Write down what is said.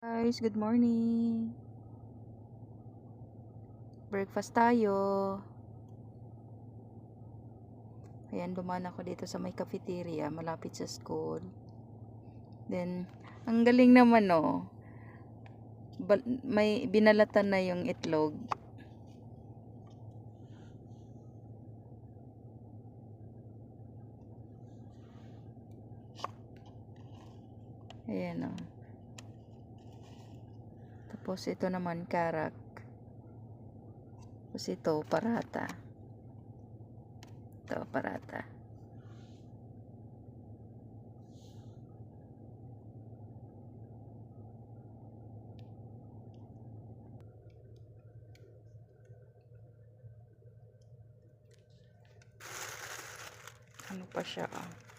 Guys, good morning. Breakfast tayo. Ayan, dumaan ako dito sa may cafeteria, malapit sa school. Then, ang galing naman oh. May binalatan na yung itlog. Ayan oh. Tapos ito naman karak. Tapos ito parata. Ito parata. Ano pa siya ah.